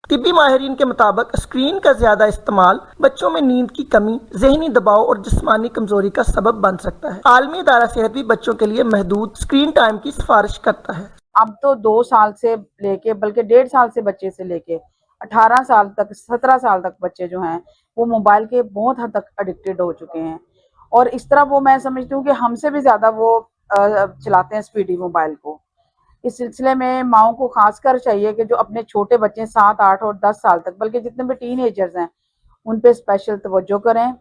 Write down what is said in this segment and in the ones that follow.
तिब्बी माहिरीन के मुताबिक स्क्रीन का ज्यादा इस्तेमाल बच्चों में नींद की कमी, जहनी दबाव और जिस्मानी कमजोरी का सबब बन सकता है। आलमी इदारा सेहत भी बच्चों के लिए महदूद स्क्रीन टाइम की सिफारिश करता है। अब तो 2 साल से लेके बल्कि 1.5 साल से बच्चे से लेके 18 साल तक 17 साल तक बच्चे जो हैं वो मोबाइल के बहुत हद तक एडिक्टेड हो चुके हैं। और इस तरह वो मैं समझती हूँ कि हमसे भी ज्यादा वो चलाते हैं स्पीडी मोबाइल को। इस सिलसिले में माओ को खासकर चाहिए कि जो अपने छोटे बच्चे 7, 8 और 10 साल तक बल्कि जितने भी टीनेजर्स हैं उन पे स्पेशल तवज्जो करें।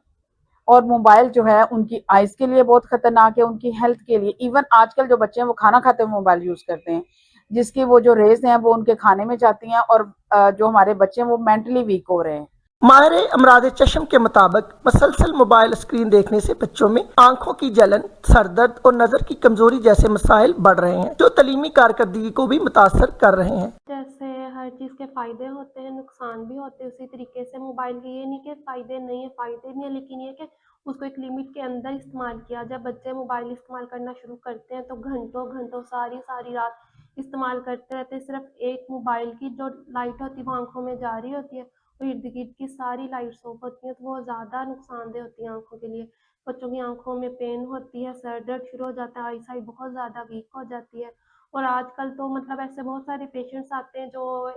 और मोबाइल जो है उनकी आइज के लिए बहुत खतरनाक है, उनकी हेल्थ के लिए। इवन आजकल जो बच्चे हैं वो खाना खाते हुए मोबाइल यूज करते हैं, जिसकी वो जो रेस हैं वो उनके खाने में जाती हैं और जो हमारे बच्चे हैं वो मेंटली वीक हो रहे हैं। माहिर अमराज चश्म के मुताबिक मसलसल मोबाइल स्क्रीन देखने से बच्चों में आंखों की जलन, सरदर्द और नजर की कमजोरी जैसे मसाइल बढ़ रहे हैं, जो तलीमी कारकर्दगी को भी मुतासर कर रहे हैं। जैसे हर चीज़ के फ़ायदे होते हैं, नुकसान भी होते हैं, उसी तरीके से मोबाइल के ये नहीं कि फ़ायदे नहीं है, फ़ायदे भी हैं, लेकिन ये कि उसको एक लिमिट के अंदर इस्तेमाल किया। जब बच्चे मोबाइल इस्तेमाल करना शुरू करते हैं तो घंटों घंटों सारी रात इस्तेमाल करते रहते हैं। सिर्फ एक मोबाइल की जो लाइट होती है वो आंखों में जा रही होती है और इर्द गिर्द की सारी लाइट्स ऑफ होती हैं, तो वो ज़्यादा नुकसानदेह होती हैं आंखों के लिए। बच्चों की आंखों में पेन होती है, सर दर्द शुरू हो जाता है, आई साइट बहुत ज़्यादा वीक हो जाती है। और आजकल तो मतलब ऐसे बहुत सारे पेशेंट्स आते हैं जो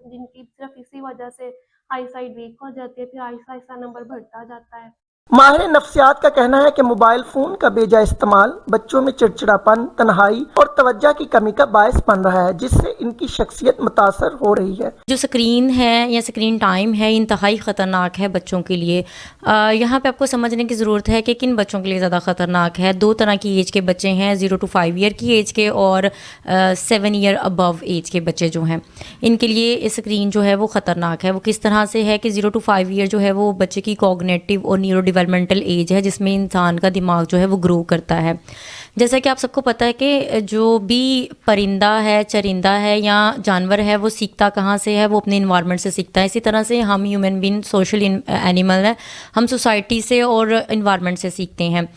जिनकी सिर्फ इसी वजह से आई साइट वीक हो जाती है, फिर आहिस्ता आहिस्ता नंबर बढ़ता जाता है। माहिर नफ्सियात का कहना है कि मोबाइल फोन का बेजा इस्तेमाल बच्चों में चिड़चिड़ापन, तन्हाई और तवज्जो की कमी का बायस बन रहा है, जिससे इनकी शख्सियत मुतासर हो रही है। जो स्क्रीन है या स्क्रीन टाइम है इंतहाई ख़तरनाक है बच्चों के लिए। यहाँ पे आपको समझने की ज़रूरत है कि किन बच्चों के लिए ज़्यादा ख़तरनाक है। 2 तरह की एज के बच्चे हैं, 0 to 5 ईयर की एज के और 7 ईयर अबव एज के बच्चे जो हैं, इनके लिए स्क्रीन जो है वो ख़तरनाक है। वो किस तरह से है कि 0 to 5 ईयर जो है वो बच्चे की कॉग्निटिव और न्यूरो डेवलपमेंटल एज है, जिसमें इंसान का दिमाग जो है वो ग्रो करता है। जैसा कि आप सबको पता है कि जो भी परिंदा है, चरिंदा है या जानवर है वो सीखता कहाँ से है, वो अपने इन्वायरमेंट से सीखता है। इसी तरह से हम ह्यूमन बीइंग सोशल एनिमल है, हम सोसाइटी से और इन्वायरमेंट से सीखते हैं।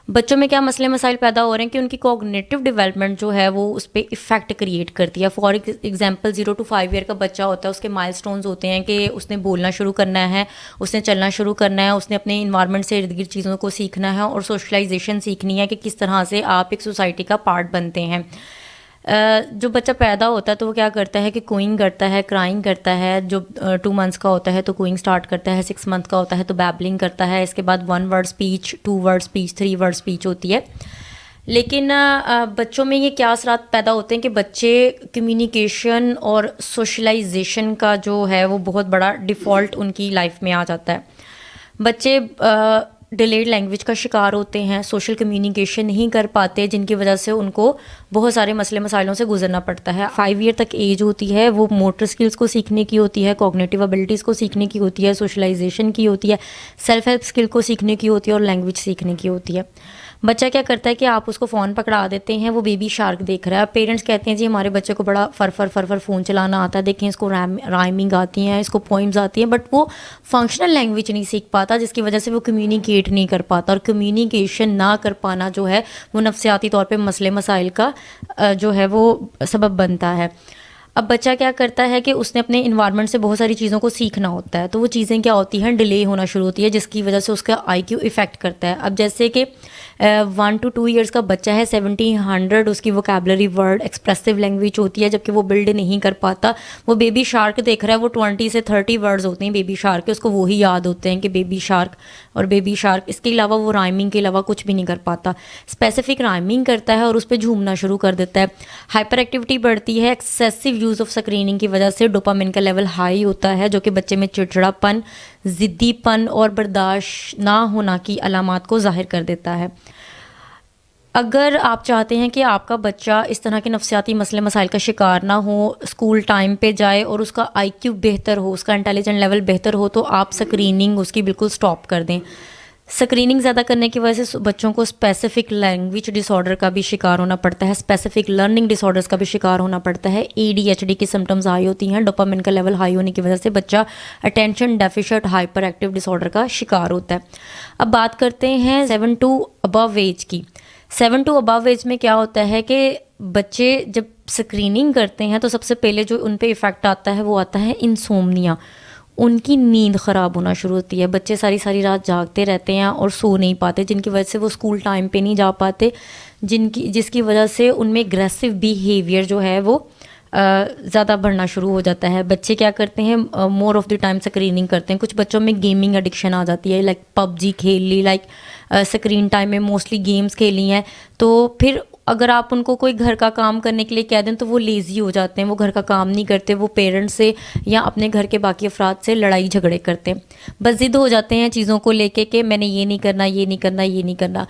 बच्चों में क्या मसले मसाइल पैदा हो रहे हैं कि उनकी कॉग्निटिव डेवलपमेंट जो है वो उस पर इफ़ेक्ट क्रिएट करती है। फॉर एग्जांपल 0 to 5 ईयर का बच्चा होता है, उसके माइलस्टोन्स होते हैं कि उसने बोलना शुरू करना है, उसने चलना शुरू करना है, उसने अपने इन्वायरमेंट से इर्द गिर्द चीज़ों को सीखना है और सोशलाइजेशन सीखनी है कि किस तरह से आप एक सोसाइटी का पार्ट बनते हैं। जो बच्चा पैदा होता है तो वो क्या करता है कि कूइंग करता है, क्राइंग करता है। जो 2 मंथ्स का होता है तो कूइंग स्टार्ट करता है, 6 मंथ का होता है तो बैबलिंग करता है। इसके बाद 1 word speech, 2 word speech, 3 word speech होती है। लेकिन बच्चों में ये क्या असरात पैदा होते हैं कि बच्चे कम्युनिकेशन और सोशलाइजेशन का जो है वो बहुत बड़ा डिफ़ॉल्ट उनकी लाइफ में आ जाता है। बच्चे डिलेड लैंग्वेज का शिकार होते हैं, सोशल कम्युनिकेशन नहीं कर पाते, जिनकी वजह से उनको बहुत सारे मसले मसाइलों से गुजरना पड़ता है। 5 ईयर तक एज होती है, वो मोटर स्किल्स को सीखने की होती है, कॉग्निटिव एबिलिटीज़ को सीखने की होती है, सोशलाइजेशन की होती है, सेल्फ हेल्प स्किल को सीखने की होती है और लैंग्वेज सीखने की होती है। बच्चा क्या करता है कि आप उसको फ़ोन पकड़ा देते हैं, वो बेबी शार्क देख रहा है। पेरेंट्स कहते हैं जी हमारे बच्चे को बड़ा फर फ़ोन चलाना आता है, देखें इसको राइमिंग आती हैं, इसको पोइम्स आती हैं, बट वो फंक्शनल लैंग्वेज नहीं सीख पाता, जिसकी वजह से वो कम्युनिकेट नहीं कर पाता। और कम्युनिकेशन ना कर पाना जो है वो नफ्सियाती तौर पे मसले मसाइल का जो है वो सबब बनता है। अब बच्चा क्या करता है कि उसने अपने इन्वायरमेंट से बहुत सारी चीज़ों को सीखना होता है, तो वो चीज़ें क्या होती हैं, डिले होना शुरू होती है, जिसकी वजह से उसका IQ इफ़ेक्ट करता है। अब जैसे कि 1 to 2 ईयर्स का बच्चा है, 70-100 उसकी वोकैबुलरी वर्ड एक्सप्रेसिव लैंग्वेज होती है, जबकि वो बिल्ड नहीं कर पाता। वो बेबी शार्क देख रहा है, वो 20 से 30 वर्ड्स होते हैं बेबी शार्क के, उसको वही याद होते हैं कि बेबी शार्क और बेबी शार्क। इसके अलावा वो राइमिंग के अलावा कुछ भी नहीं कर पाता। स्पेसिफिक राइमिंग करता है और उस पर झूमना शुरू कर देता है। हाइपर एक्टिविटी बढ़ती है, एक्सेसिव यूज़ ऑफ स्क्रीनिंग की वजह से डोपामिन का लेवल हाई होता है, जो कि बच्चे में चिड़चिड़ापन, ज़िद्दीपन और बर्दाश्त ना होना की अलामात को ज़ाहिर कर देता है। अगर आप चाहते हैं कि आपका बच्चा इस तरह के नफ्सियाती मसले मसाइल का शिकार ना हो, स्कूल टाइम पे जाए और उसका IQ बेहतर हो, उसका इंटेलिजेंट लेवल बेहतर हो, तो आप स्क्रीनिंग उसकी बिल्कुल स्टॉप कर दें। स्क्रीनिंग ज़्यादा करने की वजह से बच्चों को स्पेसिफिक लैंग्वेज डिसऑर्डर का भी शिकार होना पड़ता है, स्पेसिफिक लर्निंग डिसऑर्डर्स का भी शिकार होना पड़ता है। ADHD की सिम्टम्स हाई होती हैं, डोपामिन का लेवल हाई होने की वजह से बच्चा attention deficient hyper active disorder का शिकार होता है। अब बात करते हैं 7 to above एज की। 7 to above एज में क्या होता है कि बच्चे जब स्क्रीनिंग करते हैं तो सबसे पहले जो उन पे इफ़ेक्ट आता है वो आता है इंसोम्निया। उनकी नींद ख़राब होना शुरू होती है। बच्चे सारी सारी रात जागते रहते हैं और सो नहीं पाते, जिनकी वजह से वो स्कूल टाइम पे नहीं जा पाते, जिसकी वजह से उनमें एग्रेसिव बिहेवियर जो है वो ज़्यादा बढ़ना शुरू हो जाता है। बच्चे क्या करते हैं, more of the time screening करते हैं। कुछ बच्चों में गेमिंग एडिक्शन आ जाती है, लाइक पबजी खेल ली, लाइक स्क्रीन टाइम में मोस्टली गेम्स खेली हैं। तो फिर अगर आप उनको कोई घर का काम करने के लिए कह दें तो वो लेज़ी हो जाते हैं, वो घर का काम नहीं करते, वो पेरेंट्स से या अपने घर के बाकी अफराद से लड़ाई झगड़े करते हैं, बस ज़िद हो जाते हैं चीज़ों को लेके कि मैंने ये नहीं करना, ये नहीं करना, ये नहीं करना।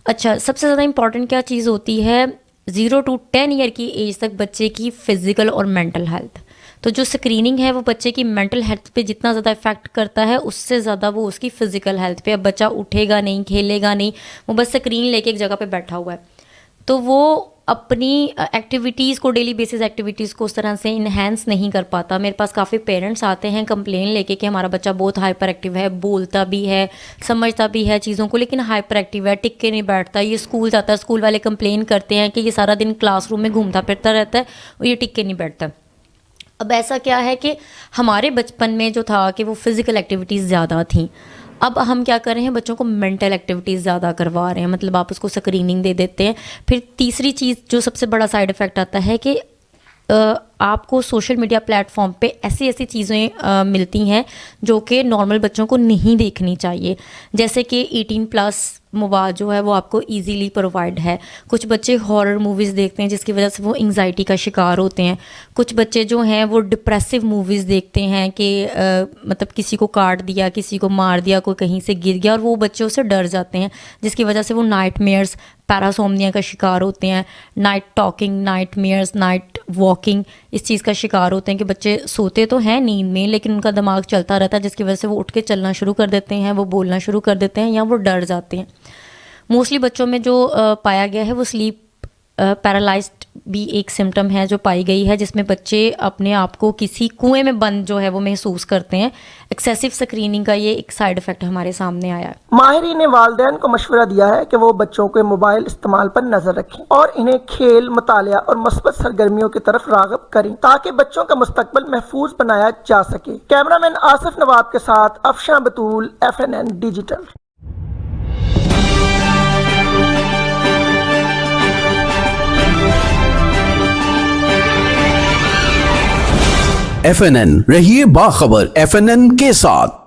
अच्छा, सबसे ज़्यादा इंपॉर्टेंट क्या चीज़ होती है 0 to 10 ईयर की एज तक बच्चे की फ़िज़िकल और मेंटल हेल्थ। तो जो स्क्रीनिंग है वो बच्चे की मेंटल हेल्थ पे जितना ज़्यादा इफेक्ट करता है उससे ज़्यादा वो उसकी फ़िज़िकल हेल्थ पे। अब बच्चा उठेगा नहीं, खेलेगा नहीं, वो बस स्क्रीन लेके एक जगह पे बैठा हुआ है, तो वो अपनी एक्टिविटीज़ को, डेली बेसिस एक्टिविटीज़ को उस तरह से इन्हेंस नहीं कर पाता। मेरे पास काफ़ी पेरेंट्स आते हैं कंप्लेन लेके कि हमारा बच्चा बहुत हाइपर एक्टिव है, बोलता भी है, समझता भी है चीज़ों को, लेकिन हाइपर एक्टिव है, टिक के नहीं बैठता। ये स्कूल जाता है, स्कूल वाले कंप्लेन करते हैं कि ये सारा दिन क्लासरूम में घूमता फिरता रहता है और ये टिक के नहीं बैठता। अब ऐसा क्या है कि हमारे बचपन में जो था कि वो फ़िज़िकल एक्टिविटीज़ ज़्यादा थी, अब हम क्या कर रहे हैं, बच्चों को मेंटल एक्टिविटीज़ ज़्यादा करवा रहे हैं, मतलब आप उसको स्क्रीनिंग दे देते हैं। फिर तीसरी चीज़ जो सबसे बड़ा साइड इफ़ेक्ट आता है कि आपको सोशल मीडिया प्लेटफॉर्म पे ऐसी ऐसी चीज़ें मिलती हैं जो कि नॉर्मल बच्चों को नहीं देखनी चाहिए, जैसे कि 18+ मोबाइल जो है वो आपको इजीली प्रोवाइड है। कुछ बच्चे हॉरर मूवीज़ देखते हैं जिसकी वजह से वो एंग्जाइटी का शिकार होते हैं। कुछ बच्चे जो हैं वो डिप्रेसिव मूवीज़ देखते हैं कि मतलब किसी को काट दिया, किसी को मार दिया, कोई कहीं से गिर गया, और वो बच्चे उससे डर जाते हैं, जिसकी वजह से वो नाइटमेयर्स, पैरासोमनिया का शिकार होते हैं, night talking, nightmares, night walking, इस चीज़ का शिकार होते हैं कि बच्चे सोते तो हैं नींद में लेकिन उनका दिमाग चलता रहता है, जिसकी वजह से वो उठ के चलना शुरू कर देते हैं, वो बोलना शुरू कर देते हैं या वो डर जाते हैं। मोस्टली बच्चों में जो पाया गया है वो स्लीप पैरालाइज्ड भी एक सिम्टम है जो पाई गई है, जिसमें बच्चे अपने आप को किसी कुएं में बंद जो है वो महसूस करते हैं। एक्सेसिव स्क्रीनिंग का ये एक साइड इफेक्ट हमारे सामने आया है। माहिरीन ने वालिदैन को मशवरा दिया है कि वो बच्चों के मोबाइल इस्तेमाल पर नजर रखें और इन्हें खेल, मुतालिया और मस्बत सरगर्मियों की तरफ राग़िब करें ताकि बच्चों का मुस्तकबिल महफूज बनाया जा सके। कैमरामैन आसिफ नवाब के साथ अफशा बतूल, FNN डिजिटल। FNN, रहिए बाखबर FNN के साथ।